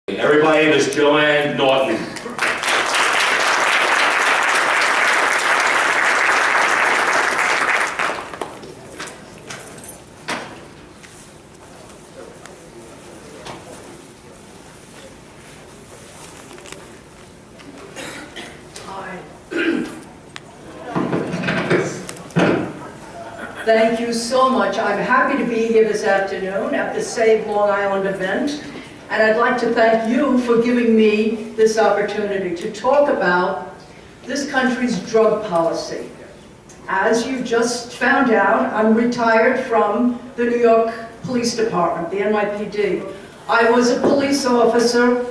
Everybody, Miss Joanne Naughton. Thank you so much. I'm happy to be here this afternoon at the Save Long Island event. And I'd like to thank you for giving me this opportunity to talk about this country's drug policy. As you just found out, I'm retired from the New York Police Department, the NYPD. I was a police officer,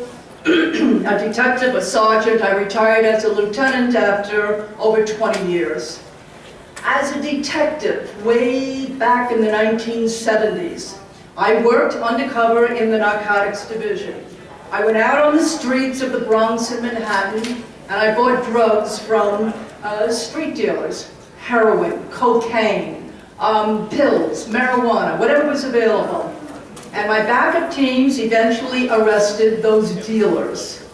a detective, a sergeant. I retired as a lieutenant after over 20 years. As a detective, way back in the 1970s, I worked undercover in the narcotics division. I went out on the streets of the Bronx and Manhattan, and I bought drugs from street dealers, heroin, cocaine, pills, marijuana, whatever was available. And my backup teams eventually arrested those dealers.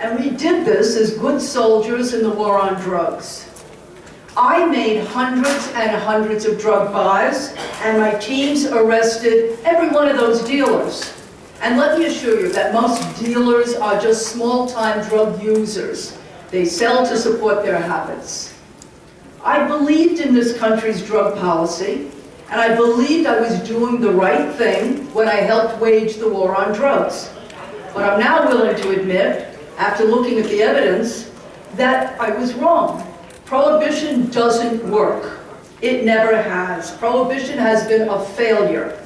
And we did this as good soldiers in the war on drugs. I made hundreds and hundreds of drug buys, and my teams arrested every one of those dealers. And let me assure you that most dealers are just small-time drug users. They sell to support their habits. I believed in this country's drug policy, and I believed I was doing the right thing when I helped wage the war on drugs. But I'm now willing to admit, after looking at the evidence, that I was wrong. Prohibition doesn't work. It never has. Prohibition has been a failure.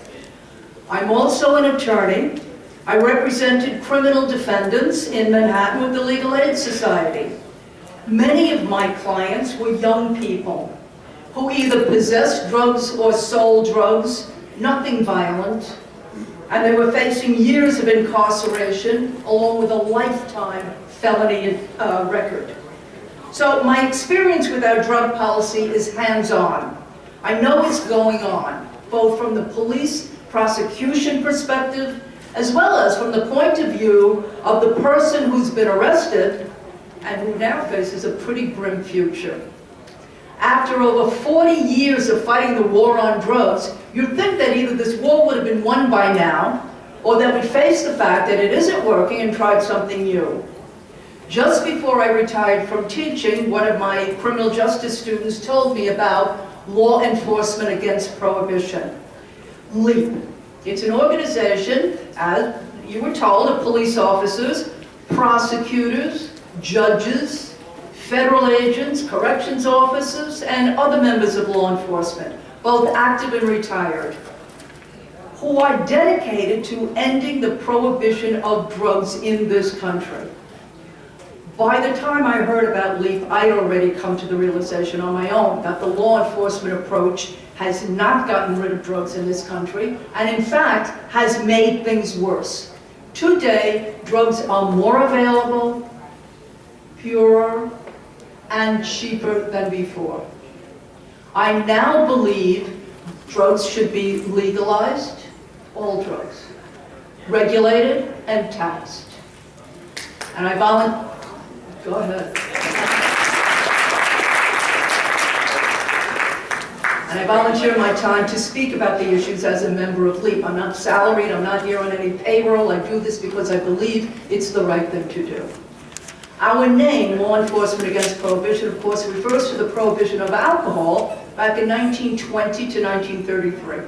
I'm also an attorney. I represented criminal defendants in Manhattan with the Legal Aid Society. Many of my clients were young people who either possessed drugs or sold drugs, nothing violent, and they were facing years of incarceration along with a lifetime felony record. So my experience with our drug policy is hands-on. I know what's going on, both from the police prosecution perspective, as well as from the point of view of the person who's been arrested and who now faces a pretty grim future. After over 40 years of fighting the war on drugs, you'd think that either this war would have been won by now, or that we'd face the fact that it isn't working and tried something new. Just before I retired from teaching, one of my criminal justice students told me about law enforcement against prohibition. LEAP. It's an organization, as you were told, of police officers, prosecutors, judges, federal agents, corrections officers, and other members of law enforcement, both active and retired, who are dedicated to ending the prohibition of drugs in this country. By the time I heard about LEAP, I'd already come to the realization on my own that the law enforcement approach has not gotten rid of drugs in this country, and in fact, has made things worse. Today, drugs are more available, purer, and cheaper than before. I now believe drugs should be legalized, all drugs, regulated and taxed. And I Go ahead. And I volunteer my time to speak about the issues as a member of LEAP. I'm not salaried, I'm not here on any payroll. I do this because I believe it's the right thing to do. Our name, Law Enforcement Against Prohibition, of course, refers to the prohibition of alcohol back in 1920 to 1933.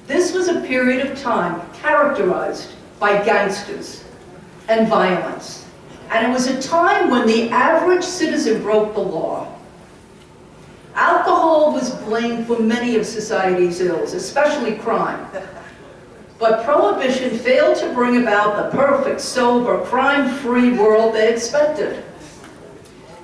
This was a period of time characterized by gangsters and violence. And it was a time when the average citizen broke the law. Alcohol was blamed for many of society's ills, especially crime. But Prohibition failed to bring about the perfect, sober, crime-free world they expected.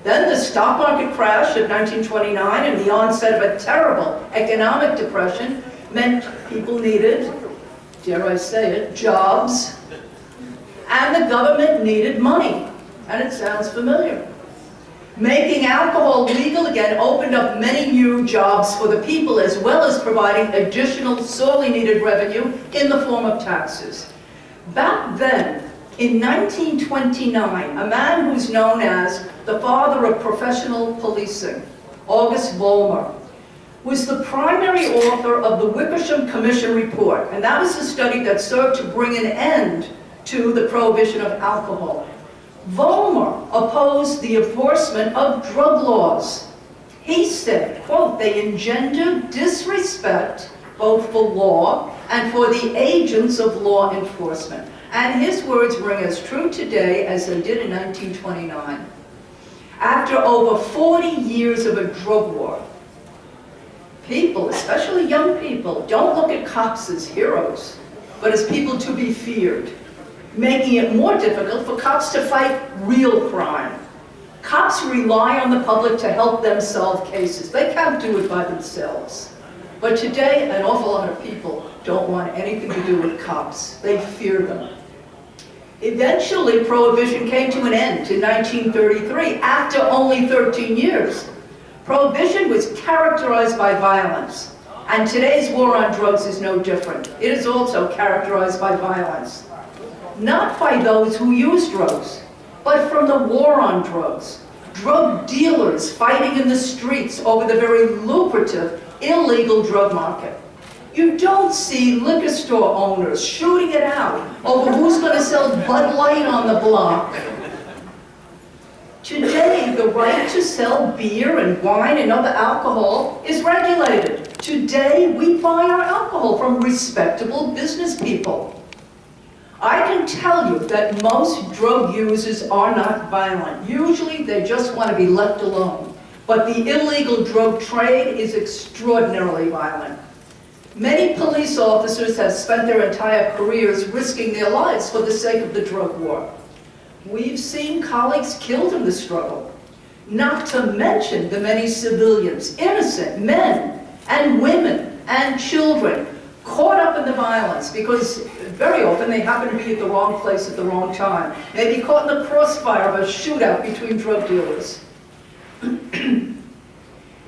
Then the stock market crash of 1929 and the onset of a terrible economic depression meant people needed, dare I say it, jobs, and the government needed money. And it sounds familiar. Making alcohol legal again opened up many new jobs for the people, as well as providing additional sorely needed revenue in the form of taxes. Back then, In 1929, a man who's known as the father of professional policing, August Vollmer, was the primary author of the Wickersham Commission report, and that was the study that served to bring an end to the prohibition of alcohol. Vollmer opposed the enforcement of drug laws. He said, quote, "They engender disrespect both for law and for the agents of law enforcement." And his words ring as true today as they did in 1929. After over 40 years of a drug war, people, especially young people, don't look at cops as heroes, but as people to be feared, making it more difficult for cops to fight real crime. Cops rely on the public to help them solve cases. They can't do it by themselves. But today, an awful lot of people don't want anything to do with cops. They fear them. Eventually, Prohibition came to an end in 1933, after only 13 years. Prohibition was characterized by violence, and today's war on drugs is no different. It is also characterized by violence. Not by those who use drugs, but from the war on drugs. Drug dealers fighting in the streets over the very lucrative, illegal drug market. You don't see liquor store owners shooting it out over who's going to sell Bud Light on the block. Today, the right to sell beer and wine and other alcohol is regulated. Today, we buy our alcohol from respectable business people. I can tell you that most drug users are not violent. Usually, they just want to be left alone. But the illegal drug trade is extraordinarily violent. Many police officers have spent their entire careers risking their lives for the sake of the drug war. We've seen colleagues killed in the struggle, not to mention the many civilians, innocent men and women and children, caught up in the violence because very often they happen to be at the wrong place at the wrong time. They may be caught in the crossfire of a shootout between drug dealers.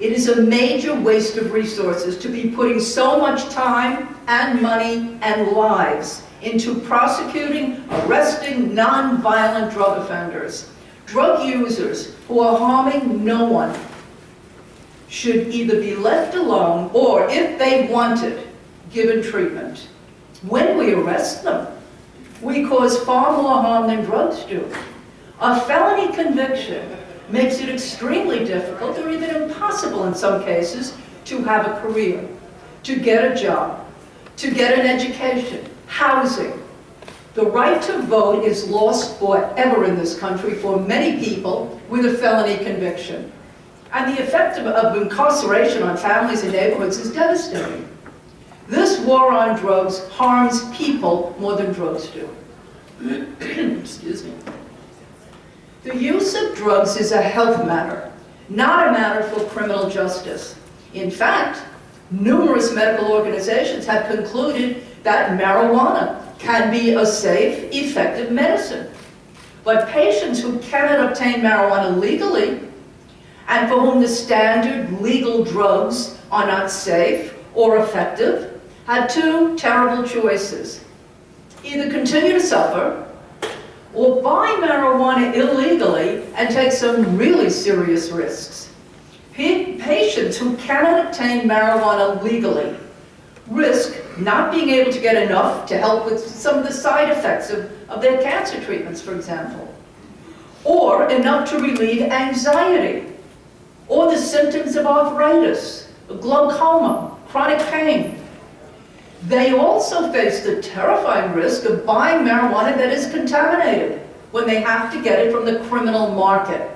It is a major waste of resources to be putting so much time and money and lives into prosecuting, arresting non-violent drug offenders. Drug users who are harming no one should either be left alone or, if they want it, given treatment. When we arrest them, we cause far more harm than drugs do. A felony conviction makes it extremely difficult or even impossible in some cases to have a career, to get a job, to get an education, housing. The right to vote is lost forever in this country for many people with a felony conviction. And the effect of incarceration on families and neighborhoods is devastating. This war on drugs harms people more than drugs do. Excuse me. The use of drugs is a health matter, not a matter for criminal justice. In fact, numerous medical organizations have concluded that marijuana can be a safe, effective medicine. But patients who cannot obtain marijuana legally, and for whom the standard legal drugs are not safe or effective, have two terrible choices. Either continue to suffer, or buy marijuana illegally and take some really serious risks. Patients who cannot obtain marijuana legally risk not being able to get enough to help with some of the side effects of their cancer treatments, for example, or enough to relieve anxiety, or the symptoms of arthritis, glaucoma, chronic pain. They also face the terrifying risk of buying marijuana that is contaminated when they have to get it from the criminal market.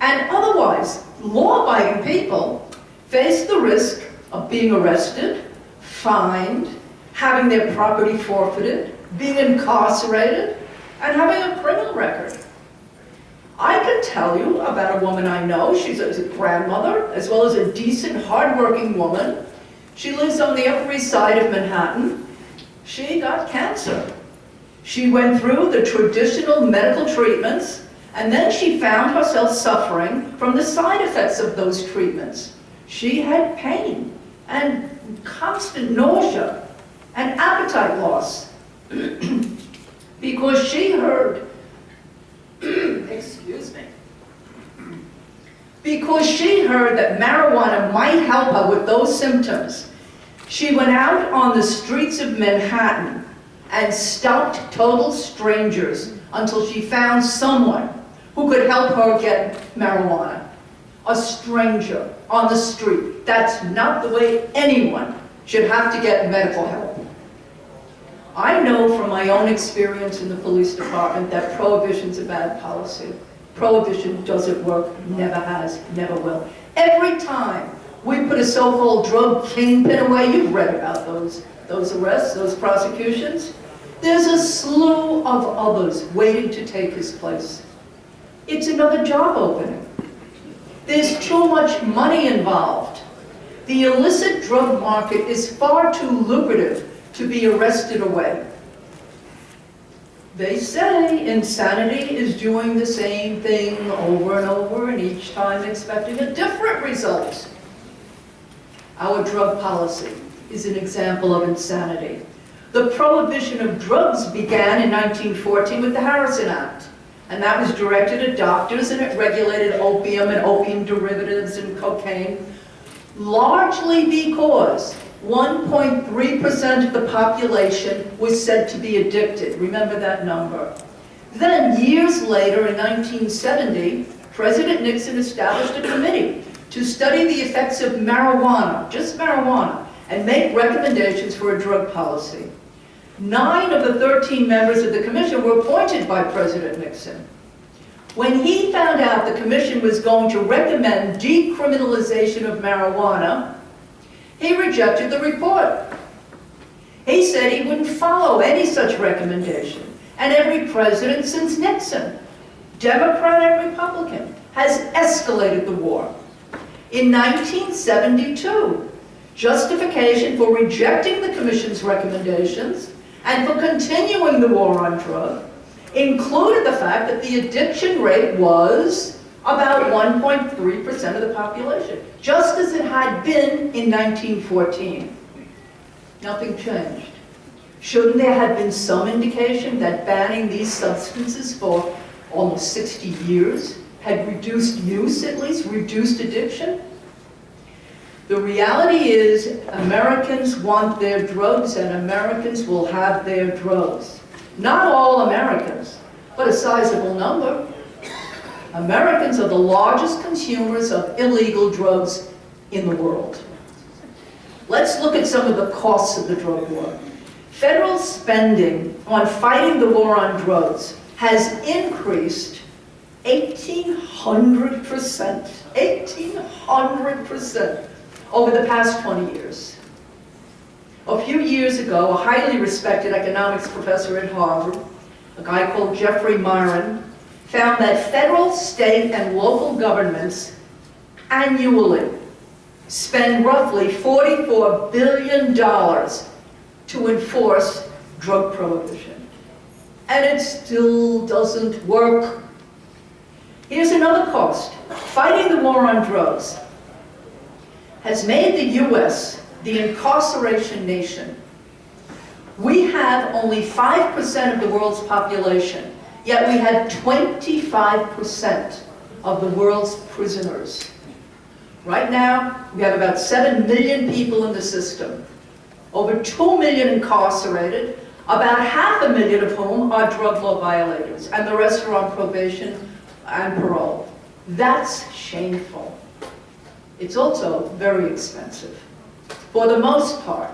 And otherwise, law-abiding people face the risk of being arrested, fined, having their property forfeited, being incarcerated, and having a criminal record. I can tell you about a woman I know. She's a grandmother, as well as a decent, hard-working woman. She lives on the Upper East Side of Manhattan. She got cancer. She went through the traditional medical treatments, and then she found herself suffering from the side effects of those treatments. She had pain and constant nausea and appetite loss. because she heard, excuse me, because she heard that marijuana might help her with those symptoms. She went out on the streets of Manhattan and stalked total strangers until she found someone who could help her get marijuana. A stranger on the street. That's not the way anyone should have to get medical help. I know from my own experience in the police department that prohibition's a bad policy. Prohibition doesn't work, never has, never will. Every time we put a so-called drug kingpin away, you've read about those arrests, those prosecutions. There's a slew of others waiting to take his place. It's another job opening. There's too much money involved. The illicit drug market is far too lucrative to be arrested away. They say insanity is doing the same thing over and over, and each time expecting a different result. Our drug policy is an example of insanity. The prohibition of drugs began in 1914 with the Harrison Act, and that was directed at doctors, and it regulated opium and opium derivatives and cocaine, largely because 1.3% of the population was said to be addicted. Remember that number. Then, years later, in 1970, President Nixon established a committee to study the effects of marijuana, just marijuana, and make recommendations for a drug policy. 9 of the 13 members of the commission were appointed by President Nixon. When he found out the commission was going to recommend decriminalization of marijuana, he rejected the report. He said he wouldn't follow any such recommendation. And every president since Nixon, Democrat and Republican, has escalated the war. In 1972, justification for rejecting the commission's recommendations and for continuing the war on drugs included the fact that the addiction rate was about 1.3% of the population, just as it had been in 1914. Nothing changed. Shouldn't there have been some indication that banning these substances for almost 60 years had reduced use, at least reduced addiction? The reality is Americans want their drugs, and Americans will have their drugs. Not all Americans, but a sizable number. Americans are the largest consumers of illegal drugs in the world. Let's look at some of the costs of the drug war. Federal spending on fighting the war on drugs has increased 1,800%. 1,800% over the past 20 years. A few years ago, a highly respected economics professor at Harvard, a guy called Jeffrey Myron, found that federal, state, and local governments annually spend roughly $44 billion to enforce drug prohibition. And it still doesn't work. Here's another cost. Fighting the war on drugs has made the U.S. the incarceration nation. We have only 5% of the world's population, yet we have 25% of the world's prisoners. Right now, we have about 7 million people in the system, over 2 million incarcerated, about 500,000 of whom are drug law violators, and the rest are on probation and parole. That's shameful. It's also very expensive. For the most part,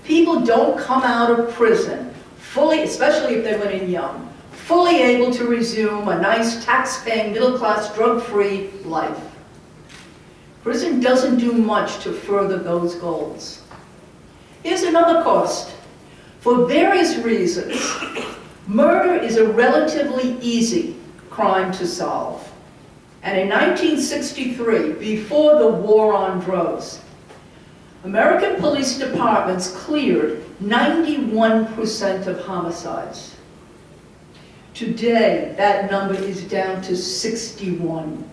people don't come out of prison fully, especially if they went in young, fully able to resume a nice tax-paying, middle-class, drug-free life. Prison doesn't do much to further those goals. Here's another cost. For various reasons, murder is a relatively easy crime to solve. And in 1963, before the war on drugs, American police departments cleared 91% of homicides. Today, that number is down to 61.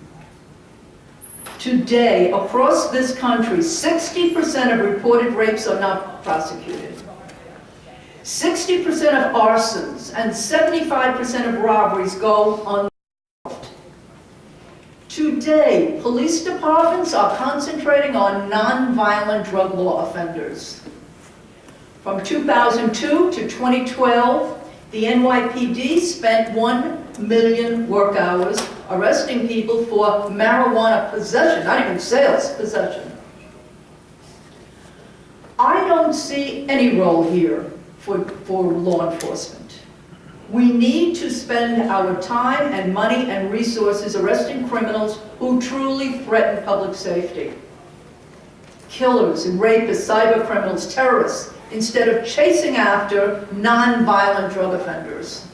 Today, across this country, 60% of reported rapes are not prosecuted. 60% of arsons and 75% of robberies go unsolved. Today, police departments are concentrating on non-violent drug law offenders. From 2002 to 2012, the NYPD spent 1 million work hours arresting people for marijuana possession, not even sales, possession. I don't see any role here for law enforcement. We need to spend our time and money and resources arresting criminals who truly threaten public safety. Killers and rapists, cyber criminals, terrorists, instead of chasing after non-violent drug offenders.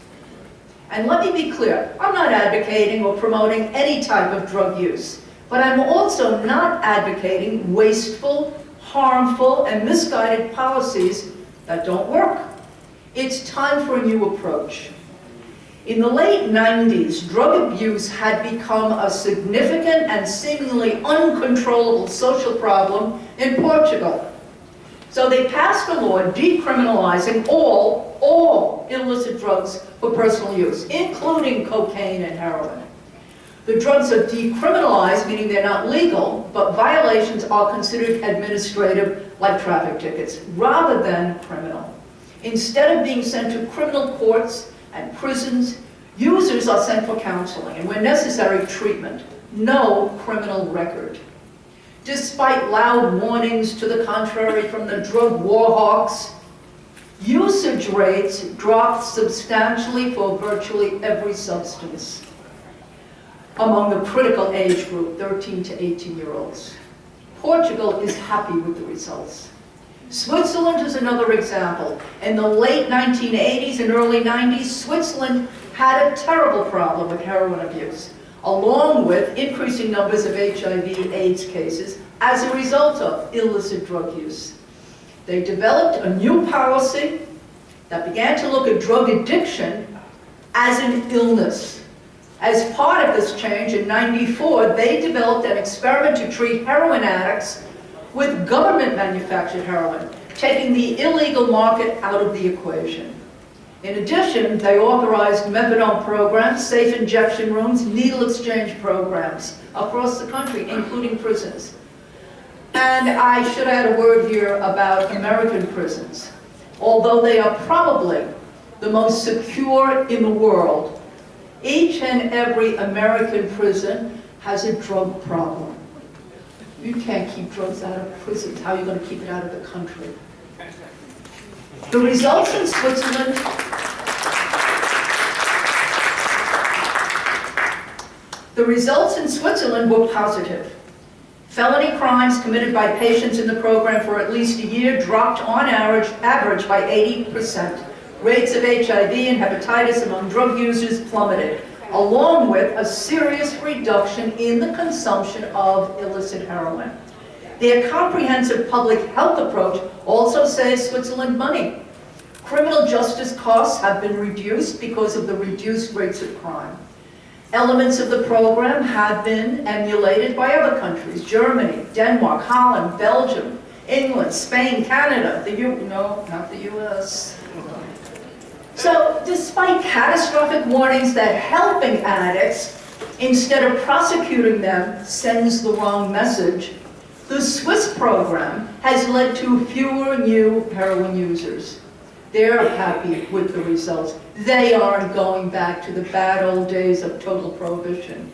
And let me be clear, I'm not advocating or promoting any type of drug use, but I'm also not advocating wasteful, harmful, and misguided policies that don't work. It's time for a new approach. In the late 90s, drug abuse had become a significant and seemingly uncontrollable social problem in Portugal. So they passed a law decriminalizing all illicit drugs for personal use, including cocaine and heroin. The drugs are decriminalized, meaning they're not legal, but violations are considered administrative, like traffic tickets, rather than criminal. Instead of being sent to criminal courts and prisons, users are sent for counseling and, when necessary, treatment. No criminal record. Despite loud warnings to the contrary from the drug war hawks, usage rates dropped substantially for virtually every substance among the critical age group, 13 to 18-year-olds. Portugal is happy with the results. Switzerland is another example. In the late 1980s and early 90s, Switzerland had a terrible problem with heroin abuse, along with increasing numbers of HIV/AIDS cases as a result of illicit drug use. They developed a new policy that began to look at drug addiction as an illness. As part of this change, in '94, they developed an experiment to treat heroin addicts with government-manufactured heroin, taking the illegal market out of the equation. In addition, they authorized methadone programs, safe injection rooms, needle exchange programs across the country, including prisons. And I should add a word here about American prisons. Although they are probably the most secure in the world, each and every American prison has a drug problem. You can't keep drugs out of prisons. How are you going to keep it out of the country? The results in Switzerland were positive. Felony crimes committed by patients in the program for at least a year dropped on average by 80%. Rates of HIV and hepatitis among drug users plummeted, along with a serious reduction in the consumption of illicit heroin. Their comprehensive public health approach also saves Switzerland money. Criminal justice costs have been reduced because of the reduced rates of crime. Elements of the program have been emulated by other countries: Germany, Denmark, Holland, Belgium, England, Spain, Canada, no, not the US. So, despite catastrophic warnings that helping addicts, instead of prosecuting them, sends the wrong message, the Swiss program has led to fewer new heroin users. They're happy with the results. They aren't going back to the bad old days of total prohibition.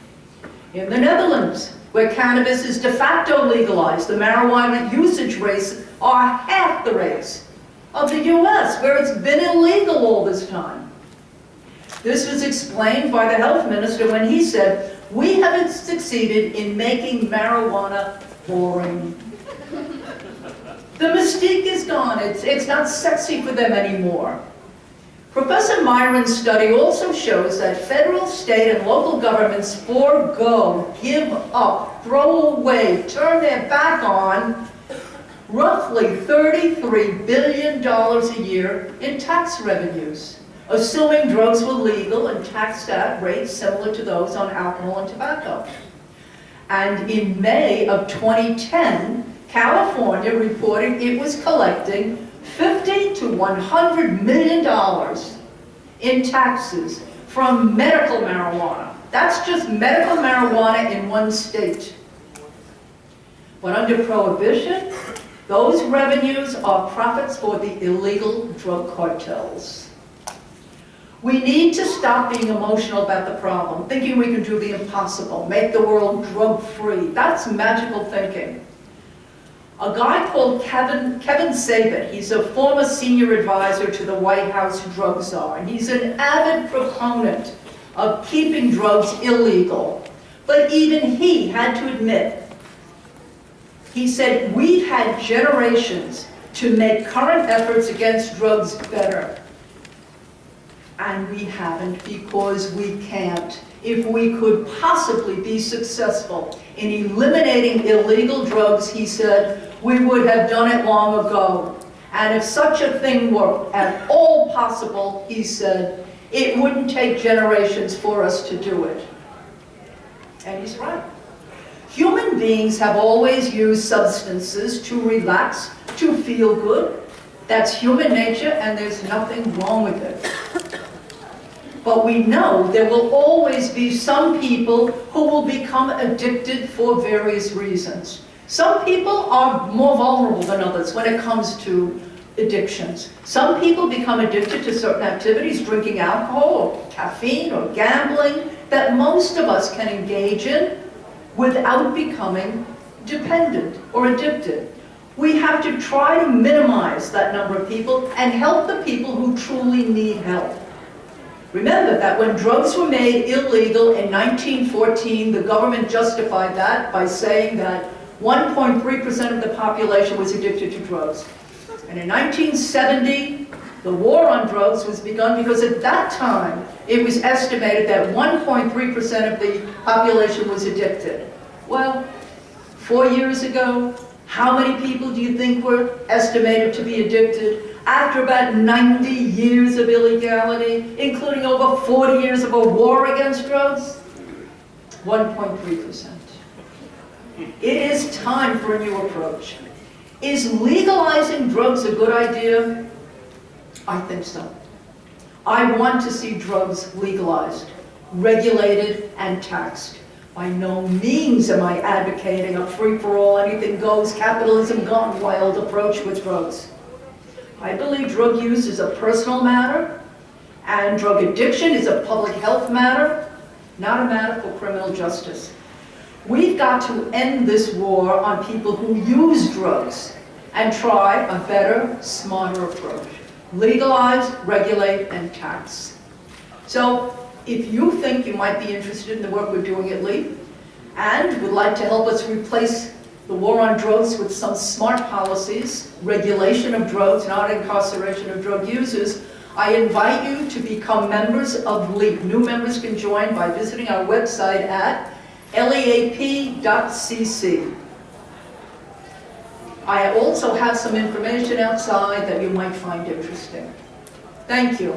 In the Netherlands, where cannabis is de facto legalized, the marijuana usage rates are half the rates of the US, where it's been illegal all this time. This was explained by the health minister when he said, "We haven't succeeded in making marijuana boring." The mystique is gone. It's not sexy for them anymore. Professor Myron's study also shows that federal, state, and local governments forego, give up, throw away, turn their back on roughly $33 billion a year in tax revenues, assuming drugs were legal and taxed at rates similar to those on alcohol and tobacco. And in May of 2010, California reported it was collecting $50 to $100 million in taxes from medical marijuana. That's just medical marijuana in one state. But under Prohibition, those revenues are profits for the illegal drug cartels. We need to stop being emotional about the problem, thinking we can do the impossible, make the world drug-free. That's magical thinking. A guy called Kevin Sabet, he's a former senior advisor to the White House drug czar, and he's an avid proponent of keeping drugs illegal. But even he had to admit, he said, we've had generations to make current efforts against drugs better. And we haven't because we can't. If we could possibly be successful in eliminating illegal drugs, he said, we would have done it long ago. And if such a thing were at all possible, he said, it wouldn't take generations for us to do it. And he's right. Human beings have always used substances to relax, to feel good. That's human nature, and there's nothing wrong with it. But we know there will always be some people who will become addicted for various reasons. Some people are more vulnerable than others when it comes to addictions. Some people become addicted to certain activities, drinking alcohol or caffeine or gambling, that most of us can engage in without becoming dependent or addicted. We have to try to minimize that number of people and help the people who truly need help. Remember that when drugs were made illegal in 1914, the government justified that by saying that 1.3% of the population was addicted to drugs. And in 1970, the war on drugs was begun because at that time, it was estimated that 1.3% of the population was addicted. Well, 4 years ago, how many people do you think were estimated to be addicted? After about 90 years of illegality, including over 40 years of a war against drugs, 1.3%. It is time for a new approach. Is legalizing drugs a good idea? I think so. I want to see drugs legalized, regulated, and taxed. By no means am I advocating a free-for-all, anything goes, capitalism gone wild approach with drugs. I believe drug use is a personal matter, and drug addiction is a public health matter, not a matter for criminal justice. We've got to end this war on people who use drugs and try a better, smarter approach. Legalize, regulate, and tax. So, if you think you might be interested in the work we're doing at LEAP and would like to help us replace the war on drugs with some smart policies, regulation of drugs, not incarceration of drug users, I invite you to become members of LEAP. New members can join by visiting our website at leap.cc. I also have some information outside that you might find interesting. Thank you.